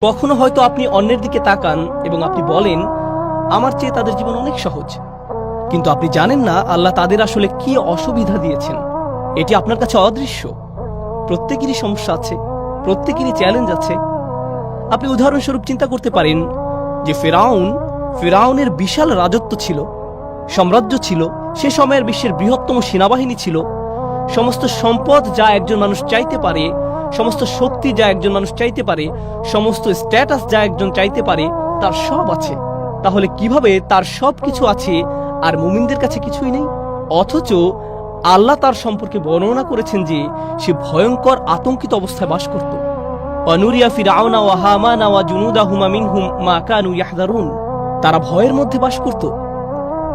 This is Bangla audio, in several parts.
কখনো হয়তো আপনি অন্যের দিকে তাকান এবং আপনি বলেন, আমার চেয়ে তাদের জীবন অনেক সহজ। কিন্তু আপনি জানেন না আল্লাহ তাদের আসলে কি অসুবিধা দিয়েছেন। এটি আপনার কাছে অদৃশ্য। প্রত্যেকেরই সমস্যা আছে, প্রত্যেকেরই চ্যালেঞ্জ আছে। আপনি উদাহরণস্বরূপ চিন্তা করতে পারেন যে ফেরাউনের বিশাল রাজত্ব ছিল, সাম্রাজ্য ছিল, সে সময়ের বিশ্বের বৃহত্তম সেনাবাহিনী ছিল, সমস্ত সম্পদ যা একজন মানুষ চাইতে পারে, সমস্ত শক্তি যা একজন মানুষ চাইতে পারে, সমস্ত স্ট্যাটাস যা একজন চাইতে পারে, তার সব আছে। তাহলে কিভাবে তার সব কিছু আছে আর মুমিনদের কাছে কিছুই নেই? অথচ আল্লাহ তার সম্পর্কে বর্ণনা করেছেন যে সে ভয়ঙ্কর আতঙ্কিত অবস্থায় বাস করত। অনুরিয়া ফিরআউনা ওয়া হামানা ওয়া জুনুদাহুমা মিনহুম মা কানু ইয়াহযারুন। তারা ভয়ের মধ্যে বাস করত।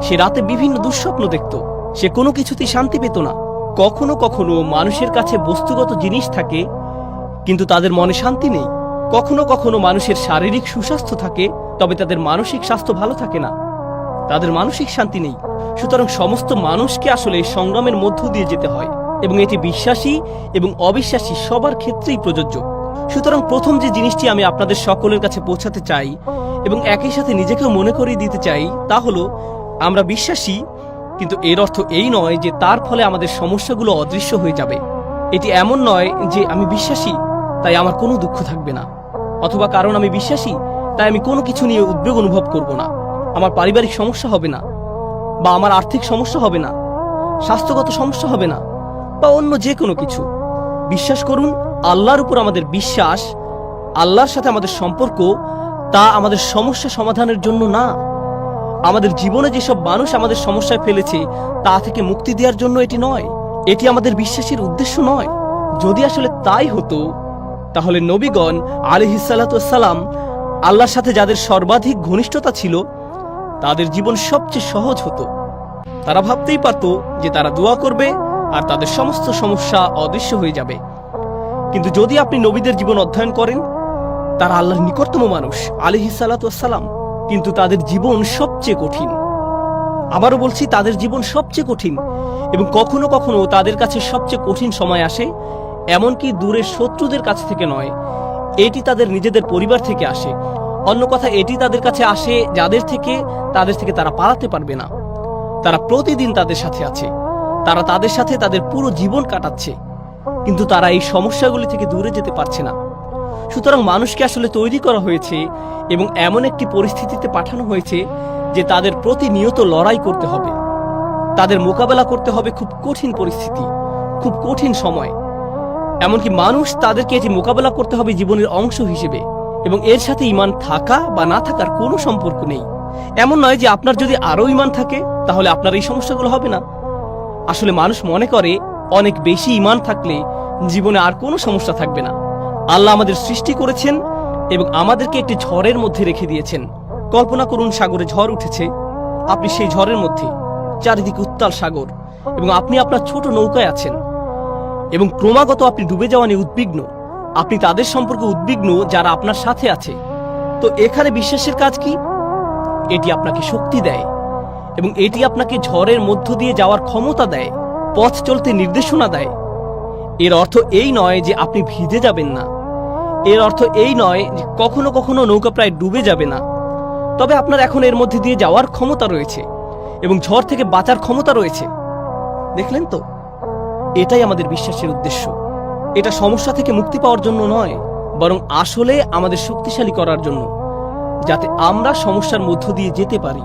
সে রাতে বিভিন্ন দুঃস্বপ্ন দেখত। সে কোনো কিছুতেই শান্তি পেত না। কখনো কখনো মানুষের কাছে বস্তুগত জিনিস থাকে, কিন্তু তাদের মনে শান্তি নেই। কখনো কখনো মানুষের শারীরিক সুস্বাস্থ্য থাকে, তবে তাদের মানসিক স্বাস্থ্য ভালো থাকে না, তাদের মানসিক শান্তি নেই। সুতরাং সমস্ত মানুষকে আসলে সংগ্রামের মধ্য দিয়ে যেতে হয়, এবং এটি বিশ্বাসী এবং অবিশ্বাসী সবার ক্ষেত্রেই প্রযোজ্য। সুতরাং প্রথম যে জিনিসটি আমি আপনাদের সকলের কাছে পৌঁছাতে চাই এবং একই সাথে নিজেকেও মনে করিয়ে দিতে চাই, তা হলো আমরা বিশ্বাসী, কিন্তু এর অর্থ এই নয় যে তার ফলে আমাদের সমস্যাগুলো অদৃশ্য হয়ে যাবে। এটি এমন নয় যে আমি বিশ্বাসী তাই আমার কোনো দুঃখ থাকবে না, অথবা কারণ আমি বিশ্বাসী তাই আমি কোনো কিছু নিয়ে উদ্বেগ অনুভব করব না। আমার পারিবারিক সমস্যা হবে না, বা আমার আর্থিক সমস্যা হবে না, স্বাস্থ্যগত সমস্যা হবে না, বা অন্য যে কোনো কিছু। বিশ্বাস করুন, আল্লাহর উপর আমাদের বিশ্বাস, আল্লাহর সাথে আমাদের সম্পর্ক, তা আমাদের সমস্যা সমাধানের জন্য না। আমাদের জীবনে যেসব মানুষ আমাদের সমস্যায় ফেলেছে তা থেকে মুক্তি দেওয়ার জন্য এটি নয়। এটি আমাদের বিশ্বাসের উদ্দেশ্য নয়। যদি আসলে তাই হতো, তাহলে নবীগণ আলাইহিসসালাতু ওয়াসসালাম, আল্লাহর সাথে যাদের সর্বাধিক ঘনিষ্ঠতা ছিল, তাদের জীবন সবচেয়ে সহজ হতো। তারা ভাবতেই পারত যে তারা দোয়া করবে আর তাদের সমস্ত সমস্যা অদৃশ্য হয়ে যাবে। কিন্তু যদি আপনি নবীদের জীবন অধ্যয়ন করেন, তারা আল্লাহর নিকটতম মানুষ আলাইহিসসালাতু ওয়াসসালাম, কিন্তু তাদের জীবন সবচেয়ে কঠিন। আবারও বলছি, তাদের জীবন সবচেয়ে কঠিন, এবং কখনো কখনো তাদের কাছে সবচেয়ে কঠিন সময় আসে, এমনকি দূরের শত্রুদের কাছ থেকে নয়, এটি তাদের নিজেদের পরিবার থেকে আসে। অন্য কথা, এটি তাদের কাছে আসে যাদের থেকে তারা পালাতে পারবে না। তারা প্রতিদিন তাদের সাথে আছে, তারা তাদের সাথে তাদের পুরো জীবন কাটাচ্ছে, কিন্তু তারা এই সমস্যাগুলি থেকে দূরে যেতে পারছে না। সুতরাং মানুষকে আসলে তৈরি করা হয়েছে এবং এমন একটি পরিস্থিতিতে পাঠানো হয়েছে যে তাদের প্রতিনিয়ত লড়াই করতে হবে, তাদের মোকাবেলা করতে হবে খুব কঠিন পরিস্থিতি, খুব কঠিন সময়। এমনকি মানুষ তাদেরকে এটি মোকাবেলা করতে হবে জীবনের অংশ হিসেবে, এবং এর সাথে ঈমান থাকা বা না থাকার কোনো সম্পর্ক নেই। এমন নয় যে আপনার যদি আরো ঈমান থাকে তাহলে আপনার এই সমস্যাগুলো হবে না। আসলে মানুষ মনে করে অনেক বেশি ঈমান থাকলে জীবনে আর কোনো সমস্যা থাকবে না। আল্লাহ আমাদের সৃষ্টি করেছেন এবং আমাদেরকে একটি ঝড়ের মধ্যে রেখে দিয়েছেন। কল্পনা করুন, সাগরে ঝড় উঠেছে, আপনি সেই ঝড়ের মধ্যে, চারিদিকে উত্তাল সাগর, এবং আপনি আপনার ছোট নৌকায় আছেন, এবং ক্রমাগত আপনি ডুবে যাওয়া নিয়ে উদ্বিগ্ন। আপনি তাদের সম্পর্কে উদ্বিগ্ন যারা আপনার সাথে আছে। তো এখানে বিশ্বাসের কাজ কি? এটি আপনাকে শক্তি দেয়, এবং এটি আপনাকে ঝড়ের মধ্য দিয়ে যাওয়ার ক্ষমতা দেয়, পথ চলতে নির্দেশনা দেয়। এর অর্থ এই নয় যে আপনি ভিজে যাবেন না, এর অর্থ এই নয় যে কখনো কখনো নৌকা প্রায় ডুবে যাবে না, তবে আপনার এখন এর মধ্যে দিয়ে যাওয়ার ক্ষমতা রয়েছে এবং ঝড় থেকে বাঁচার ক্ষমতা রয়েছে। দেখলেন তো, এটাই আমাদের বিশ্বাসের উদ্দেশ্য। এটা সমস্যা থেকে মুক্তি পাওয়ার জন্য নয়, বরং আসলে আমাদের শক্তিশালী করার জন্য, যাতে আমরা সমস্যার মধ্য দিয়ে যেতে পারি।